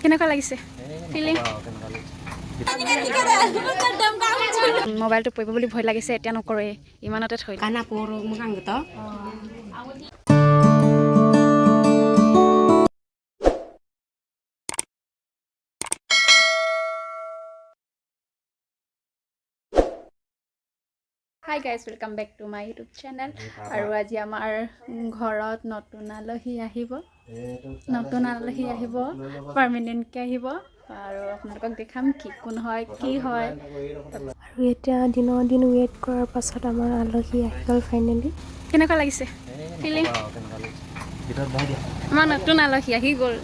কেনেকুৱা লাগিছে ফিলিং মোবাইলটো পৰিব বুলি ভয় লাগিছে এতিয়া নকৰে ইমানতে থৈ কানা পৰো মোক আংগত Hi guys, welcome back to my YouTube channel. আৰু আজি আমাৰ ঘৰত নতুন আলহী আহিব পাৰ্মানেন্ট কে আহিব আৰু আপোনালোকক দেখাম কি কোন হয় কি হয় আৰু এতিয়া দিনৰ দিন ৱেট কৰাৰ পাছত আমাৰ আলহী আহি গ'ল ফাইনেলি কেনেকুৱা লাগিছে ফিলিং আমাৰ নতুন আলহী আহি গ'ল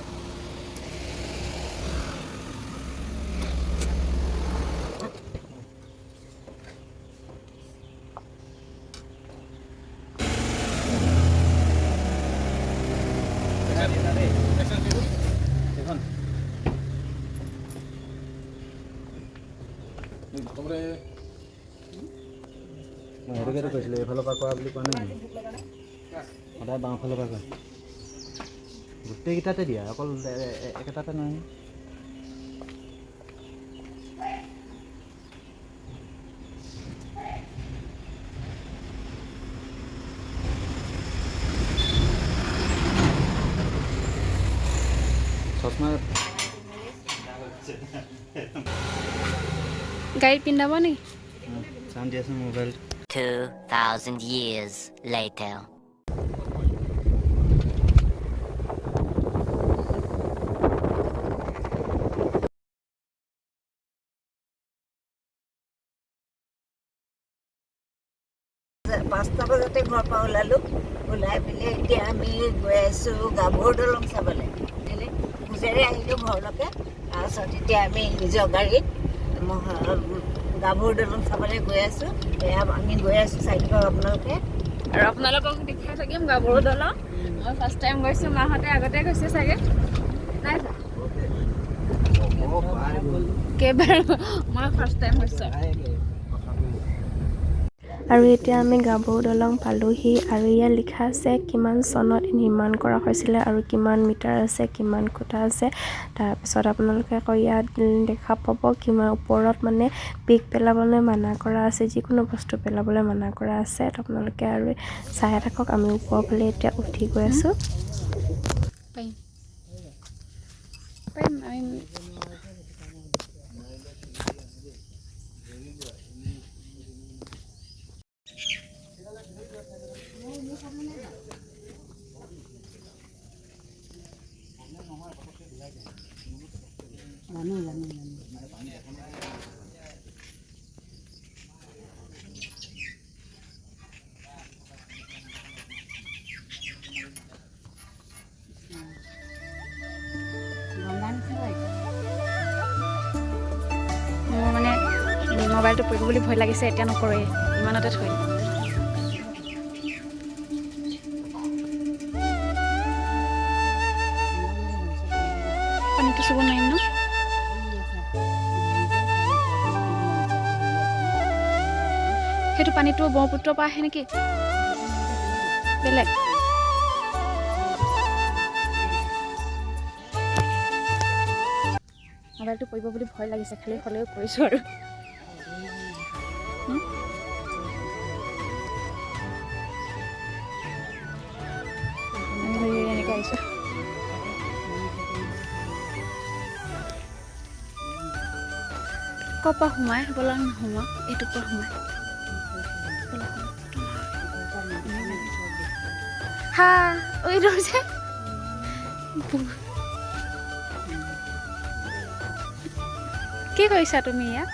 হেৰিকে কৈছিলে এইফালৰ পৰা কৰা বুলি কোৱা নাই সদায় বাওঁফালৰ পৰা কয় গোটেইকেইটাতে দিয়া অকল একেটাতে নহয় চশমা গাড়ীত পিন্ধাব নি চাউণ্ড দিয়াচোন মোবাইল 2,000 years later. পাঁচটা বজাতে ঘৰৰ পৰা ওলালোঁ ওলাই পেলাই এতিয়া আমি গৈ আছোঁ গাভৰু দলং চাবলৈ পূজাৰী আহিলোঁ ঘৰলৈকে তাৰপিছত এতিয়া আমি নিজৰ গাড়ীত গাভৰু দলং চাবলৈ গৈ আছোঁ এয়া আমি গৈ আছোঁ চাই দিব আপোনালোকে আৰু আপোনালোকক দেখাই থাকিম গাভৰু দলং মই ফাৰ্ষ্ট টাইম গৈছোঁ মাহঁতে আগতে গৈছে চাগে নাই কেইবাৰ মই ফাৰ্ষ্ট টাইম গৈছোঁ আৰু এতিয়া আমি গাভৰু দলং পালোহি আৰু ইয়াত লিখা আছে কিমান চনত নিৰ্মাণ কৰা হৈছিলে আৰু কিমান মিটাৰ আছে কিমান খুঁটা আছে তাৰপিছত আপোনালোকে আকৌ ইয়াত দেখা পাব কিমান ওপৰত মানে পিক পেলাবলৈ মানা কৰা আছে যিকোনো বস্তু পেলাবলৈ মানা কৰা আছে আপোনালোকে আৰু চাই থাকক আমি ওপৰৰ ফালে এতিয়া উঠি গৈ আছোঁ মোৰ মানে মোবাইলটো পৰিব বুলি ভয় লাগিছে এতিয়া নকৰে ইমানতে থৈ পানীটো চুব নোৱাৰিম ন সেইটো পানীটো ব্ৰহ্মপুত্ৰৰ পৰা আহে নেকি বেলেগ মোবাইলটো পৰিব বুলি ভয় লাগিছে খালি হ'লেও কৰিছোঁ আৰু এনেকৈ আহিছোঁ ক'ৰ পৰা সোমাই ব'লা নোসোমোৱা এইটোৰ পৰা সোমাই হা এইটো যে কি কৰিছা তুমি ইয়াত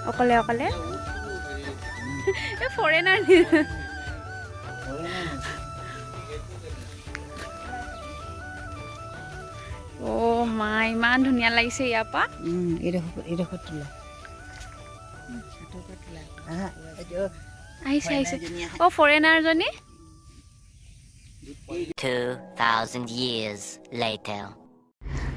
অকলে অকলে ফৰেনাৰ অ' মা ইমান ধুনীয়া লাগিছে ইয়াৰ পৰা আহিছে আহিছে অ' ফৰেনাৰজনী 2,000 years later.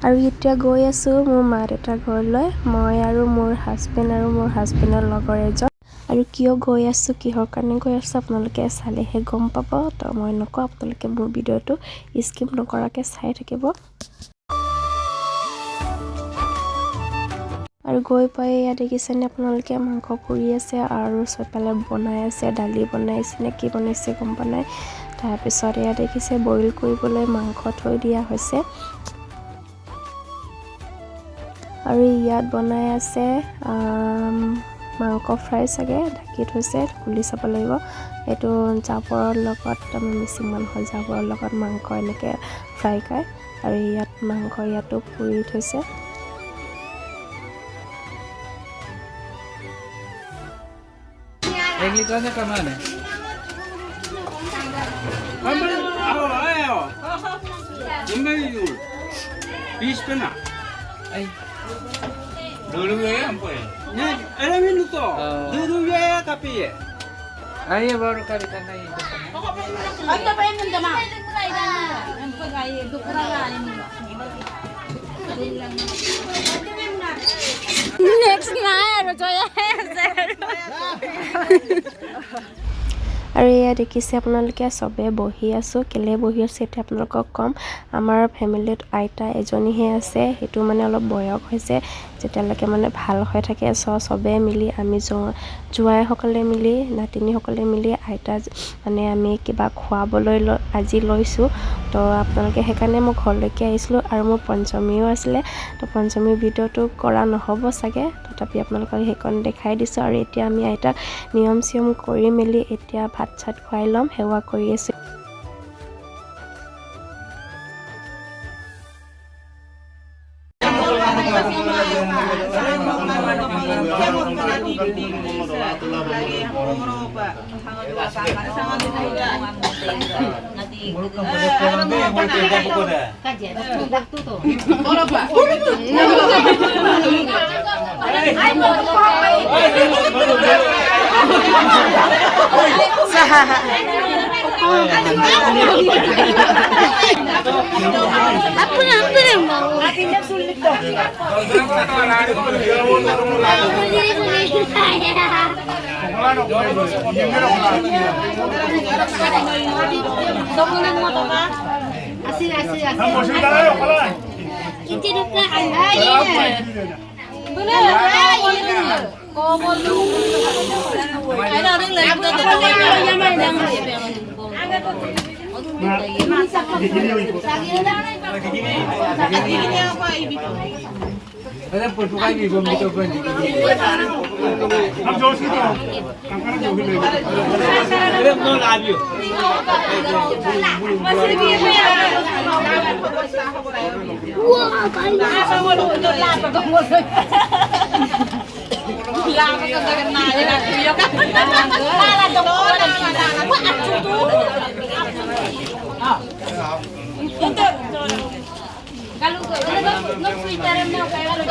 আৰু এতিয়া গৈ আছোঁ মোৰ মা দেউতাৰ ঘৰলৈ মই আৰু মোৰ হাজবেণ্ড আৰু মোৰ হাজবেণ্ডৰ লগৰ এজন আৰু কিয় গৈ আছোঁ কিহৰ কাৰণে গৈ আছোঁ আপোনালোকে চালেহে গম পাব তো মই নকওঁ আপোনালোকে মোৰ ভিডিঅ'টো স্কিপ নকৰাকৈ চাই থাকিব আৰু গৈ পাই ইয়াত দেখিছেনে আপোনালোকে মাংস পুৰি আছে আৰু চৈপালে বনাই আছে দালি বনাইছে নে কি বনাইছে গম পোৱা নাই তাৰপিছত ইয়াত দেখিছে বইল কৰিবলৈ মাংস থৈ দিয়া হৈছে আৰু ইয়াত বনাই আছে মাংস ফ্ৰাই চাগে ঢাকি থৈছে খুলি চাব লাগিব এইটো জাবৰৰ লগত আমি মিচিং মানুহৰ জাবৰৰ লগত মাংস এনেকৈ ফ্ৰাই কৰে আৰু ইয়াত মাংস ইয়াতো পুৰি থৈছে एक लीटर से कम है Bis pena. Ay. Dulu ya ampo ya. Ni ada minuto. Dulu ya kapi ya. आइए बार करी करना ही Ada pa yung nandama? Ang pagay, dukura nga Next na, ano joya আৰু এয়া দেখিছে আপোনালোকে চবে বহি আছো কেলে বহি আছে এটা আপোনালোকক কম আমাৰ ফ্যামিলিত আইতা এজনীহে আছে হেতু মানে অলপ বয়স হৈছে যেতিয়ালৈকে মানে ভাল হৈ থাকে চবে মিলি আমি জুৱাই সকলে মিলি নাতিনী সকলে মিলি আইতা মানে আমি কিবা খোৱাবলৈ আজি লৈছো তো আপোনালোকে হেকানে মই ঘৰলৈকে আহিছিলো আৰু মোৰ পঞ্চমীও আছিলে তো পঞ্চমী ভিডিওটো কৰা নহব চাগে তথাপি আপোনালোকক হেকন দেখাই দিছো আৰু এতিয়া আমি আইতা নিয়ম সিয়ম কৰি মেলি এতিয়া ভাত চাত খুৱাই লম হেৱা কৰি আছে अरे पुटुका भी बोल तो कोई नहीं हम जोश की तो कंकड़ जो भी ले अरे नो लावियो वाह भाई ऐसा वो तो लाभ तो बोल लाभ तो करना है ना यो का माला तो बोल वो अच्छू Kalau no Twitter mo kaya ano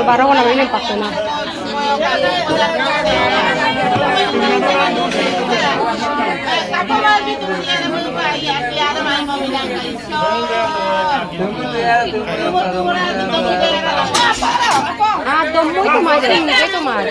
Baru kalau ini pakai na. Ah, muito mais, muito mais.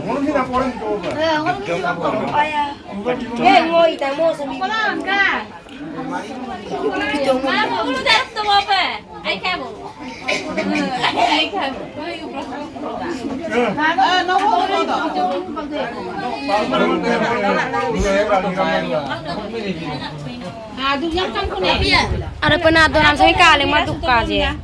Ngono sih nak orang coba. ngồi tại mua sẽ bị Golu dah tu apa? Ai kamu? Ai kamu? Ada penaturan saya kali masuk aja.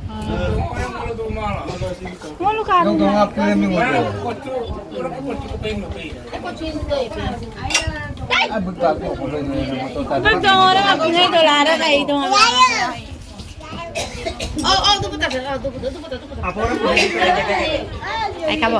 Betul orang aku ni tu lah ada kayak itu. Oh, tu betul. Apa orang boleh Ay kamu.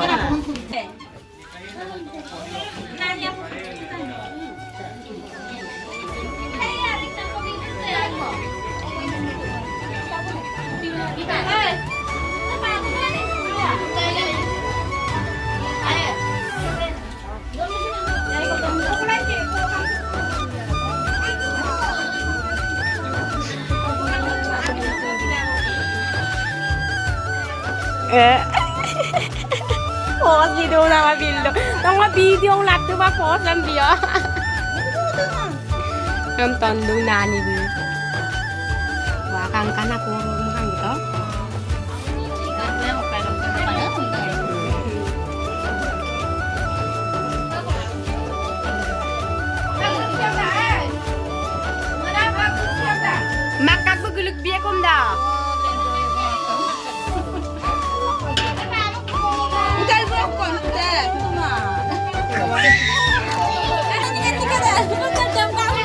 Post video nama video. Nama video lak tu bah post lam dia. Nonton dulu nani bu. Wah kan aku rumah gitu. Makak bergeluk biar kom dah. Bukan brokon, bukan. Cuma. Bukan jam kamu.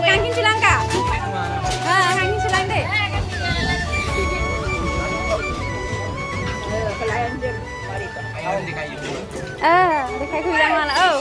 Kangking silang kak. Kangking silang deh. Dekat kuda mana? Oh.